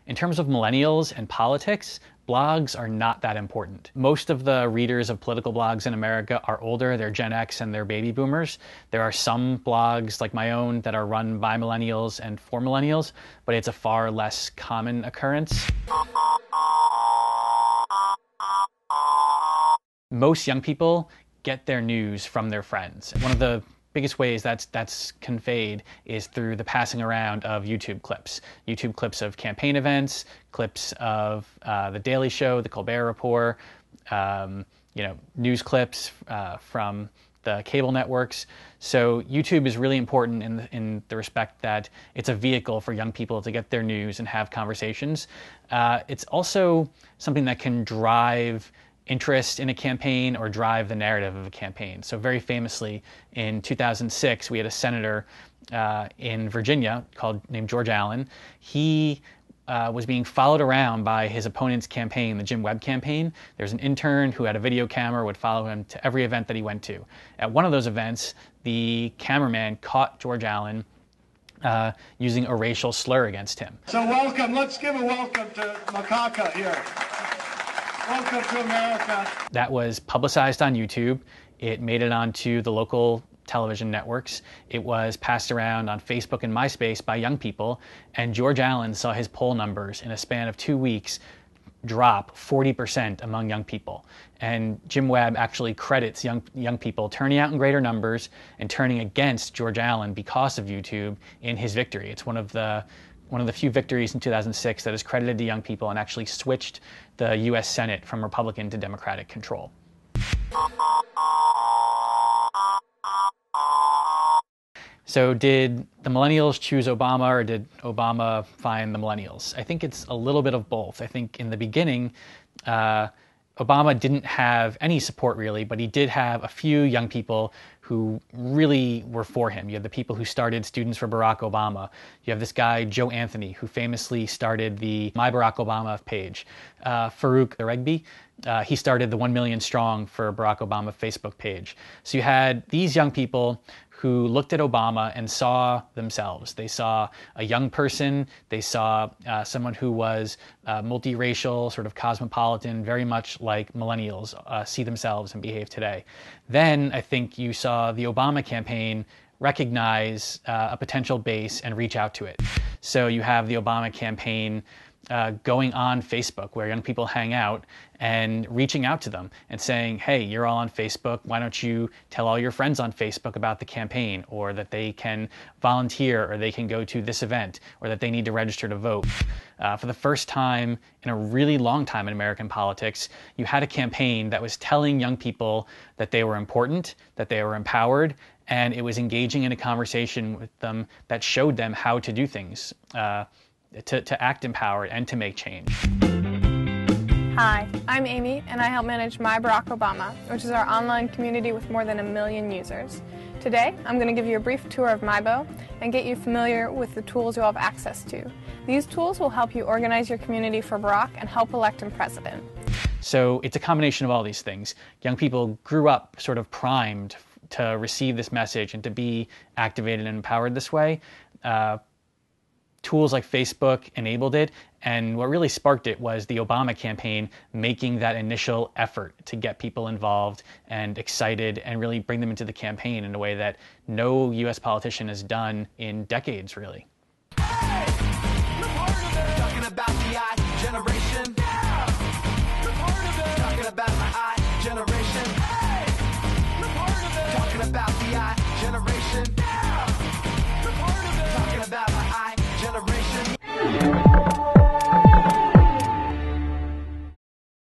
In terms of millennials and politics, blogs are not that important. Most of the readers of political blogs in America are older, they're Gen X and they're baby boomers. There are some blogs like my own that are run by millennials and for millennials, but it's a far less common occurrence. Most young people get their news from their friends. One of the biggest ways that's conveyed is through the passing around of YouTube clips of campaign events, clips of The Daily Show, The Colbert Report, news clips from the cable networks. So YouTube is really important in the respect that it's a vehicle for young people to get their news and have conversations. It's also something that can drive interest in a campaign or drive the narrative of a campaign. So very famously, in 2006, we had a senator in Virginia named George Allen. He was being followed around by his opponent's campaign, the Jim Webb campaign. There's an intern who had a video camera, would follow him to every event that he went to. At one of those events, the cameraman caught George Allen using a racial slur against him. So welcome, let's give a welcome to Macaca here. Welcome to America. That was publicized on YouTube. It made it onto the local television networks. It was passed around on Facebook and MySpace by young people. And George Allen saw his poll numbers in a span of 2 weeks drop 40% among young people. And Jim Webb actually credits young people turning out in greater numbers and turning against George Allen because of YouTube in his victory. It's one of the few victories in 2006 that is credited to young people and actually switched the U.S. Senate from Republican to Democratic control. So did the millennials choose Obama, or did Obama find the millennials? I think it's a little bit of both. I think in the beginning, Obama didn't have any support really, but he did have a few young people who really were for him. You have the people who started Students for Barack Obama. You have this guy, Joe Anthony, who famously started the My Barack Obama page. Farouk Regbi, he started the 1 Million Strong for Barack Obama Facebook page. So you had these young people who looked at Obama and saw themselves. They saw a young person, they saw someone who was multiracial, sort of cosmopolitan, very much like millennials see themselves and behave today. Then I think you saw the Obama campaign recognize a potential base and reach out to it. So you have the Obama campaign going on Facebook, where young people hang out, and reaching out to them and saying, hey, you're all on Facebook, why don't you tell all your friends on Facebook about the campaign, or that they can volunteer, or they can go to this event, or that they need to register to vote. For the first time in a really long time in American politics, you had a campaign that was telling young people that they were important, that they were empowered, and it was engaging in a conversation with them that showed them how to do things. To act empowered and to make change. Hi, I'm Amy, and I help manage My Barack Obama, which is our online community with more than 1 million users. Today, I'm going to give you a brief tour of MyBo and get you familiar with the tools you'll have access to. These tools will help you organize your community for Barack and help elect him president. So it's a combination of all these things. Young people grew up sort of primed to receive this message and to be activated and empowered this way. Tools like Facebook enabled it, and what really sparked it was the Obama campaign making that initial effort to get people involved and excited and really bring them into the campaign in a way that no U.S. politician has done in decades, really.